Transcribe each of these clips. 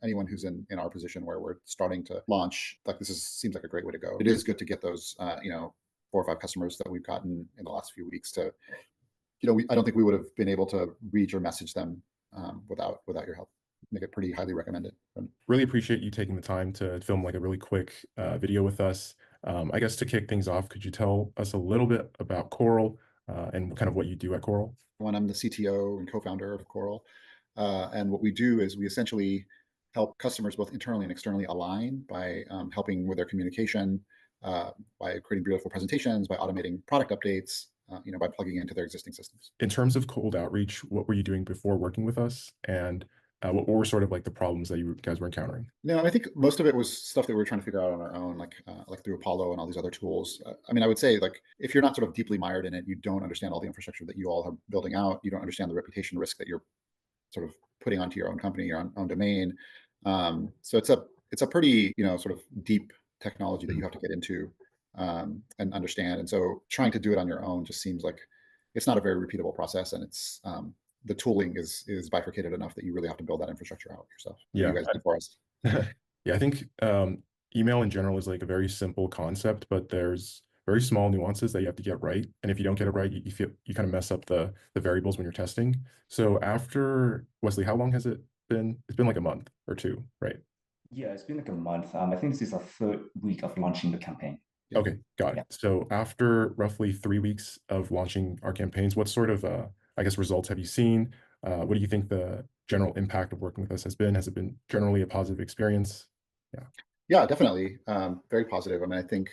anyone who's in our position where we're starting to launch, like seems like a great way to go. It is good to get those, 4 or 5 customers that we've gotten in the last few weeks to, I don't think we would have been able to reach or message them without your help. Make it pretty highly recommended. Really appreciate you taking the time to film like a really quick video with us. I guess to kick things off, could you tell us a little bit about Korl and kind of what you do at Korl? When I'm the CTO and co-founder of Korl, and what we do is we essentially help customers both internally and externally align by helping with their communication, by creating beautiful presentations, by automating product updates, by plugging into their existing systems. In terms of cold outreach, what were you doing before working with us? And what were sort of like the problems that you guys were encountering? No, I think most of it was stuff that we were trying to figure out on our own, like through Apollo and all these other tools. I mean, I would say like if you're not sort of deeply mired in it, you don't understand all the infrastructure that you all are building out. You don't understand the reputation risk that you're sort of putting onto your own company, your own domain. So it's a pretty sort of deep technology that you Mhm. have to get into and understand. And so trying to do it on your own just seems like it's not a very repeatable process, and it's the tooling is bifurcated enough that you really have to build that infrastructure out yourself. And you Yeah. guys did for us. Yeah, I think email in general is like a very simple concept, but there's very small nuances that you have to get right. And if you don't get it right, you feel you kind of mess up the variables when you're testing. So after Wesley, how long has it been? It's been like a month or two, right? Yeah, it's been like a month. I think this is our third week of launching the campaign. Yeah. Okay, got Yeah. it. So after roughly 3 weeks of launching our campaigns, what sort of I guess results have you seen? What do you think the general impact of working with us has been? Has it been generally a positive experience? Yeah. Yeah, definitely. Very positive. I mean, I think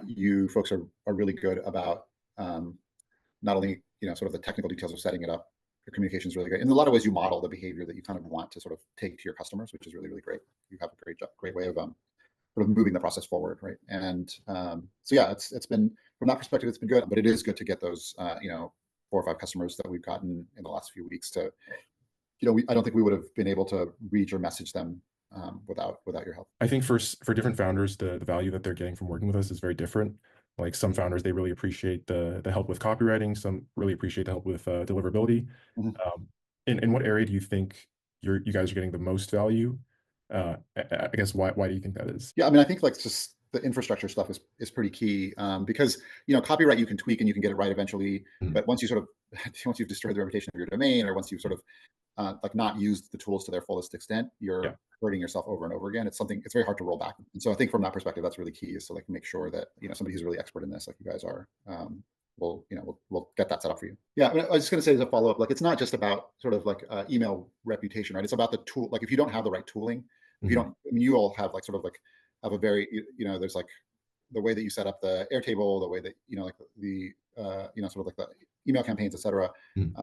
you folks are really good about not only sort of the technical details of setting it up. Your communication is really good. In a lot of ways, you model the behavior that you kind of want to sort of take to your customers, which is really really great. You have a great way of sort of moving the process forward, right? And so yeah, it's been from that perspective, it's been good. But it is good to get those 4 or 5 customers that we've gotten in the last few weeks to I don't think we would have been able to reach or message them without your help. I think for different founders, the value that they're getting from working with us is very different. Like some founders, they really appreciate the help with copywriting. Some really appreciate the help with deliverability. Mhm. In what area do you think you guys are getting the most value? I guess why do you think that is? Yeah, I mean, I think like just the infrastructure stuff is pretty key because copyright you can tweak and you can get it right eventually, Mhm. but once you sort of once you've destroyed the reputation of your domain, or once you've sort of like not used the tools to their fullest extent, Yeah, you're hurting yourself over and over again. It's very hard to roll back. And so I think from that perspective, that's really key, is to like make sure that somebody who's really expert in this, like you guys are, we'll get that set up for you. Yeah, I mean, I was just going to say as a follow up, like it's not just about sort of like email reputation, right? It's about the tool. Like if you don't have the right tooling, if you Mhm. don't, I mean, you all have like sort of like have a very there's like the way that you set up the Airtable, the way that like the sort of like the email campaigns, etc. Mhm.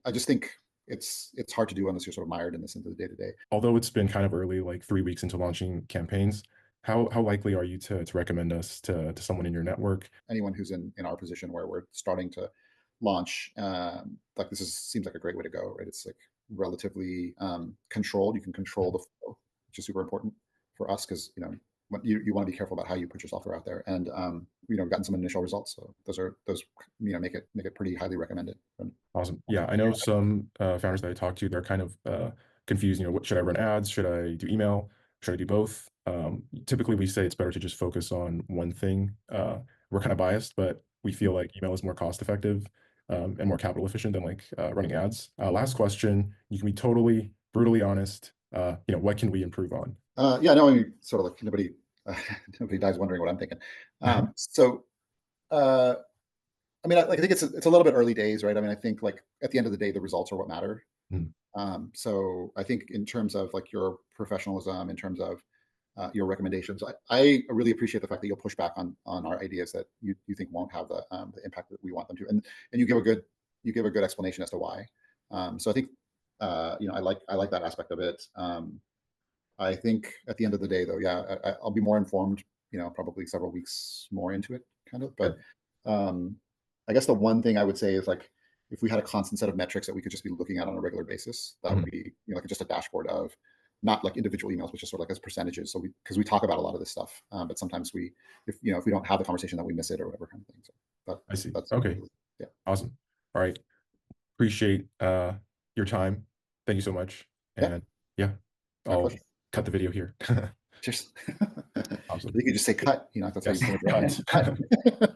I just think it's hard to do unless you're sort of mired in this into the day to day. Although it's been kind of early, like 3 weeks into launching campaigns, how likely are you to recommend us to someone in your network? Anyone who's in our position where we're starting to launch, like seems like a great way to go, right? It's like relatively controlled. You can control the flow, which is super important for us because you want to be careful about how you put your software out there. And gotten some initial results. So those make it pretty highly recommended. Awesome. Yeah, I know some founders that I talk to, they're kind of confused. What should I run ads? Should I do email? Should I do both? Typically, we say it's better to just focus on one thing. We're kind of biased, but we feel like email is more cost effective and more capital efficient than like running ads. Last question. You can be totally brutally honest. What can we improve on? Yeah, no, I mean, sort of like nobody, nobody dies wondering what I'm thinking. So, uh, I mean, I think it's a little bit early days, right? I mean, I think like at the end of the day, the results are what matter. Mm, So I think in terms of like your professionalism, in terms of your recommendations, I really appreciate the fact that you'll push back on our ideas that you think won't have the impact that we want them to, and you give a good explanation as to why. So I think I like that aspect of it. I think at the end of the day, though, yeah, I'll be more informed. Probably several weeks more into it, kind of. But sure. um, I guess the one thing I would say is like if we had a constant set of metrics that we could just be looking at on a regular basis, that would Mhm. be like just a dashboard of not like individual emails, but just sort of like as percentages. So because we talk about a lot of this stuff, but sometimes if we don't have the conversation, that we miss it or whatever kind of thing. So I see. that's Okay. yeah. Awesome. All right. Appreciate your time. Thank you so much. Yeah. And yeah. My I'll pleasure. cut the video here. Cheers. Awesome. You could just say cut, that's how Yes, you say it. cut. Cut.